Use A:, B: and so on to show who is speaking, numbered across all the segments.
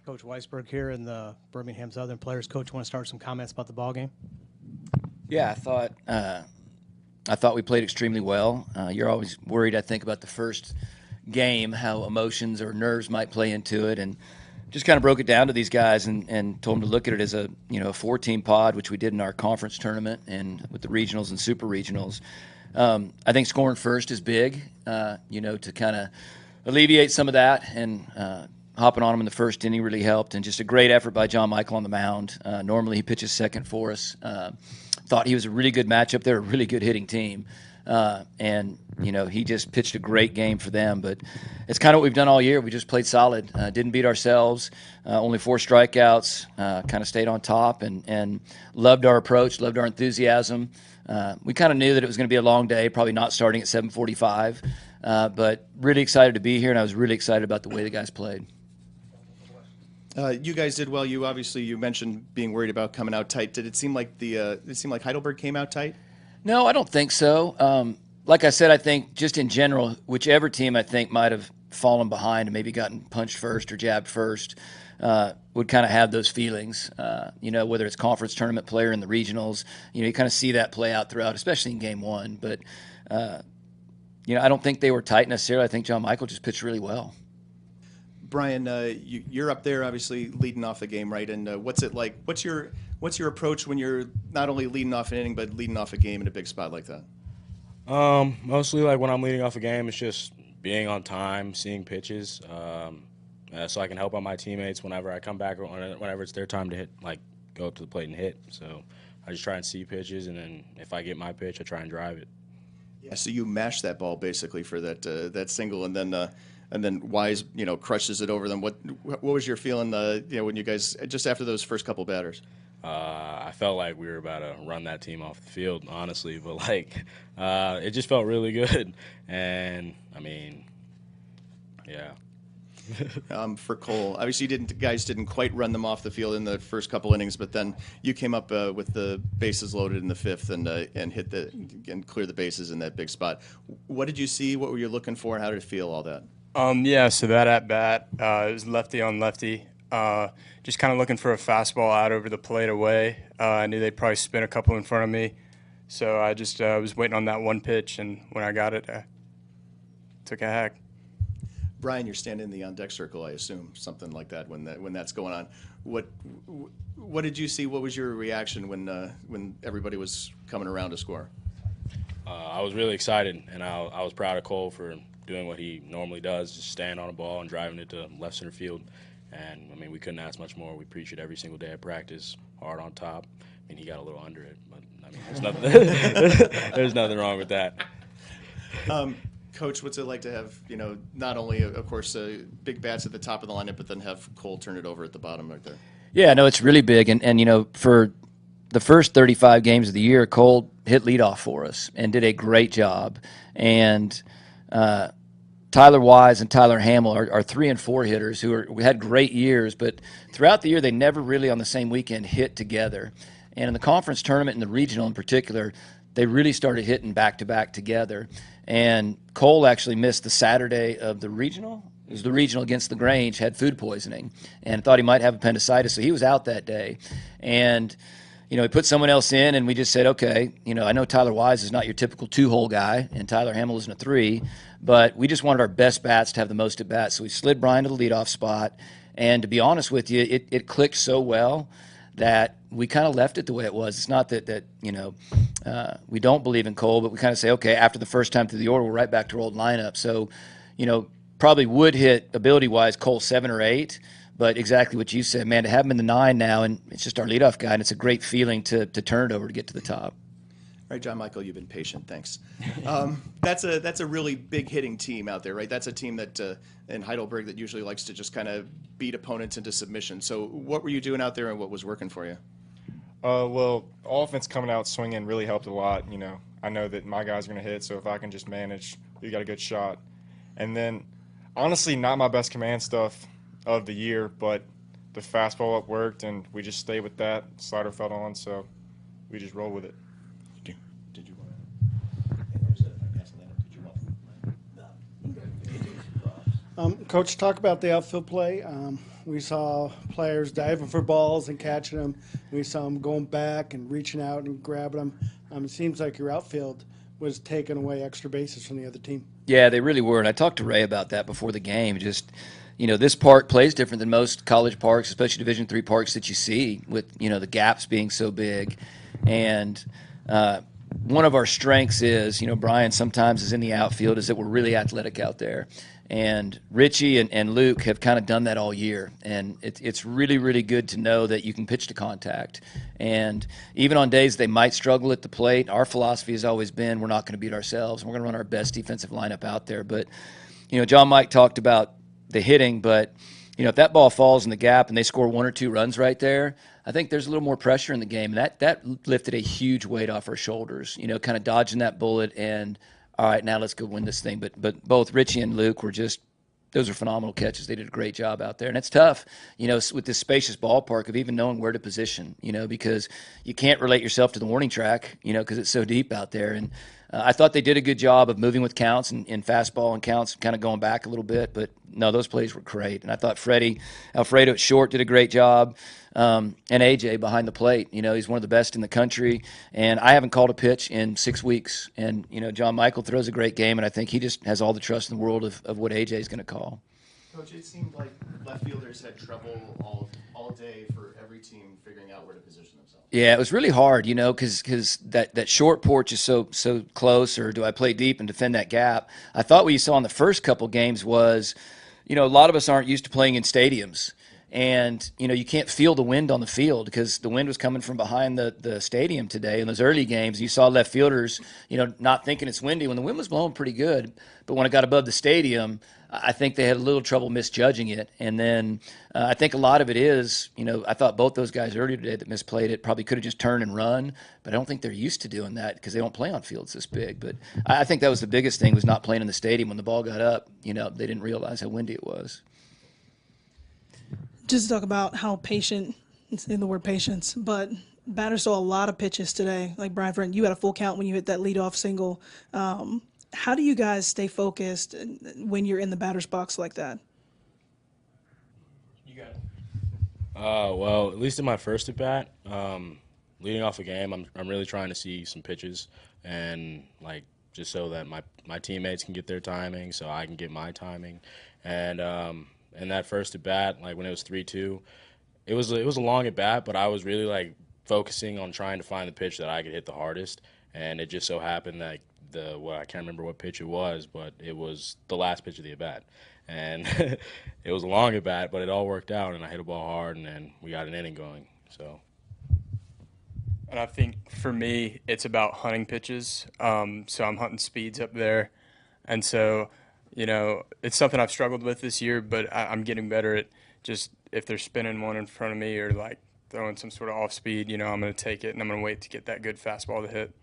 A: Coach Weisberg here, and the Birmingham-Southern players. Coach, want to start some comments about the ball game?
B: Yeah, I thought we played extremely well. You're always worried, I think, about the first game, how emotions or nerves might play into it, and just kind of broke it down to these guys and told them to look at it as a a 4-team pod, which we did in our conference tournament and with the regionals and super regionals. I think scoring first is big, to kind of alleviate some of that, and hopping on him in the first inning really helped, and just a great effort by John Michael on the mound. Normally he pitches second for us. Thought he was a really good matchup. They're a really good hitting team. And he just pitched a great game for them. But it's kind of what we've done all year. We just played solid. Didn't beat ourselves. Only 4 strikeouts. Kind of stayed on top and loved our approach, loved our enthusiasm. We kind of knew that it was going to be a long day, probably not starting at 7:45. But really excited to be here, and I was really excited about the way the guys played.
C: You guys did well. You mentioned being worried about coming out tight. Did it seem like Heidelberg came out tight?
B: No, I don't think so. Like I said, I think just in general, whichever team I think might have fallen behind and maybe gotten punched first or jabbed first would kind of have those feelings. Whether it's conference tournament player in the regionals, you kind of see that play out throughout, especially in game one. But I don't think they were tight necessarily. I think John Michael just pitched really well.
C: Brian, you're up there, obviously leading off the game, right? And what's it like? What's your approach when you're not only leading off an inning but leading off a game in a big spot like that?
D: Mostly like when I'm leading off a game, it's just being on time, seeing pitches, so I can help out my teammates whenever I come back or whenever it's their time to hit, like go up to the plate and hit. So I just try and see pitches, and then if I get my pitch, I try and drive it.
C: Yeah. So you mash that ball basically for that single, and then Wise, crushes it over them. What was your feeling, when you guys just after those first couple batters?
D: I felt like we were about to run that team off the field, honestly, but it just felt really good, and I mean, yeah.
C: For Cole, obviously guys didn't quite run them off the field in the first couple innings, but then you came up with the bases loaded in the 5th and hit and clear the bases in that big spot. What did you see? What were you looking for? And how did it feel? All that.
E: So that at bat, it was lefty on lefty. Just kind of looking for a fastball out over the plate away. I knew they'd probably spin a couple in front of me, so I just was waiting on that one pitch, and when I got it, I took a hack.
C: Brian, you're standing in the on-deck circle, I assume, something like that when that's going on. What did you see? What was your reaction when everybody was coming around to score?
D: I was really excited, and I was proud of Cole for doing what he normally does, just staying on a ball and driving it to left center field. And, I mean, we couldn't ask much more. We preach it every single day at practice, hard on top. I mean, he got a little under it, but, I mean, there's nothing wrong with that.
C: Coach, what's it like to have, not only, of course, big bats at the top of the lineup, but then have Cole turn it over at the bottom right there?
B: Yeah, no, it's really big. And for the first 35 games of the year, Cole hit leadoff for us and did a great job. And Tyler Wise and Tyler Hamill are 3 and 4 hitters who had great years, but throughout the year they never really on the same weekend hit together. And in the conference tournament and the regional in particular, they really started hitting back-to-back together. And Cole actually missed the Saturday of the regional. It was the regional against the Grange, had food poisoning, and thought he might have appendicitis, so he was out that day. And he put someone else in, and we just said, okay, I know Tyler Wise is not your typical 2-hole guy, and Tyler Hamill isn't a 3, but we just wanted our best bats to have the most at bats. So we slid Brian to the leadoff spot, and to be honest with you, it clicked so well that we kind of left it the way it was. It's not that we don't believe in Cole, but we kind of say, okay, after the first time through the order, we're right back to our old lineup. So, probably would hit ability-wise Cole 7 or 8, but exactly what you said, man, to have him in the 9 now, and it's just our leadoff guy, and it's a great feeling to turn it over to get to the top.
C: All right, John Michael, you've been patient. Thanks. That's a really big hitting team out there, right? That's a team that in Heidelberg that usually likes to just kind of beat opponents into submission. So what were you doing out there, and what was working for you?
E: Well, offense coming out swinging really helped a lot. I know that my guys are going to hit, so if I can just manage, we got a good shot. And then, honestly, not my best command stuff of the year, but the fastball up worked, and we just stayed with that. Slider fell on, so we just rolled with it.
C: Did you
F: Coach, talk about the outfield play. We saw players diving for balls and catching them. We saw them going back and reaching out and grabbing them. It seems like your outfield was taking away extra bases from the other team.
B: Yeah, they really were. And I talked to Ray about that before the game. Just, this park plays different than most college parks, especially Division III parks that you see with, the gaps being so big. And one of our strengths is, Brian sometimes is in the outfield, is that we're really athletic out there. And Richie and Luke have kind of done that all year. And it's really, really good to know that you can pitch to contact. And even on days they might struggle at the plate, our philosophy has always been we're not going to beat ourselves. We're going to run our best defensive lineup out there. But, John Mike talked about the hitting, but, if that ball falls in the gap and they score 1 or 2 runs right there, I think there's a little more pressure in the game. And that lifted a huge weight off our shoulders, kind of dodging that bullet and, all right, now let's go win this thing. But both Richie and Luke were those are phenomenal catches. They did a great job out there. And it's tough, with this spacious ballpark of even knowing where to position, because you can't relate yourself to the warning track, because it's so deep out there. And I thought they did a good job of moving with counts and fastball and counts, kind of going back a little bit. But, no, those plays were great. And I thought Alfredo at short did a great job. And AJ behind the plate, he's one of the best in the country. And I haven't called a pitch in 6 weeks. And, John Michael throws a great game, and I think he just has all the trust in the world of what AJ is going to call.
C: Coach, it seemed like left fielders had trouble all day for every team figuring out where to position themselves.
B: Yeah, it was really hard, because that short porch is so close, or do I play deep and defend that gap? I thought what you saw in the first couple games was, a lot of us aren't used to playing in stadiums. And, you can't feel the wind on the field because the wind was coming from behind the stadium today. In those early games, you saw left fielders, not thinking it's windy when the wind was blowing pretty good. But when it got above the stadium, I think they had a little trouble misjudging it. And then I think a lot of it is, I thought both those guys earlier today that misplayed it probably could have just turned and run. But I don't think they're used to doing that because they don't play on fields this big. But I think that was the biggest thing, was not playing in the stadium. When the ball got up, they didn't realize how windy it was.
G: Just to talk about how patient, it's in the word patience, but batters saw a lot of pitches today. Like Brian Friend, you had a full count when you hit that leadoff single. How do you guys stay focused when you're in the batter's box like that?
D: You got it. Well, at least in my first at bat, leading off a game, I'm really trying to see some pitches and just so that my teammates can get their timing, so I can get my timing, and in that first at bat, when it was 3-2, it was a long at bat, but I was really focusing on trying to find the pitch that I could hit the hardest, and it just so happened that I can't remember what pitch it was, but it was the last pitch of the at bat, and it was a long at bat, but it all worked out, and I hit a ball hard, and then we got an inning going. So.
H: And I think for me, it's about hunting pitches. So I'm hunting speeds up there, and so. It's something I've struggled with this year, but I'm getting better at just if they're spinning one in front of me or throwing some sort of off speed, I'm going to take it and I'm going to wait to get that good fastball to hit.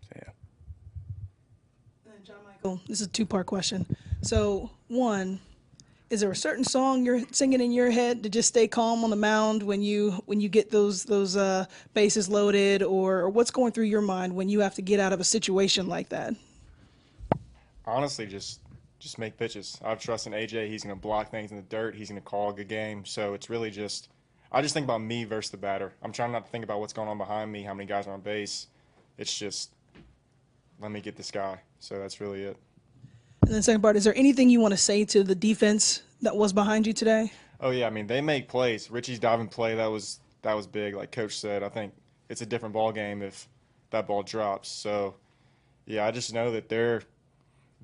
H: So, yeah.
G: And John Michael, this is a 2-part question. So, one, is there a certain song you're singing in your head to just stay calm on the mound when you get those bases loaded, or what's going through your mind when you have to get out of a situation like that?
E: Honestly, just make pitches. I have trust in AJ. He's going to block things in the dirt. He's going to call a good game. So it's really I just think about me versus the batter. I'm trying not to think about what's going on behind me, how many guys are on base. It's just, let me get this guy. So that's really it.
G: And then the second part, is there anything you want to say to the defense that was behind you today?
E: Oh, yeah. They make plays. Richie's diving play, that was big. Like Coach said, I think it's a different ball game if that ball drops. So, yeah, I just know that they're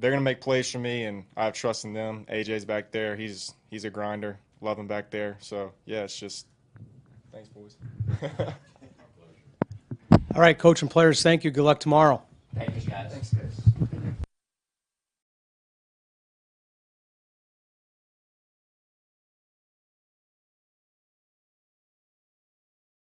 E: going to make plays for me, and I have trust in them. AJ's back there. He's a grinder. Love him back there. So, yeah, it's just – thanks, boys.
A: All right, coach and players, thank you. Good luck tomorrow.
B: Thank you, guys.
C: Thanks, guys.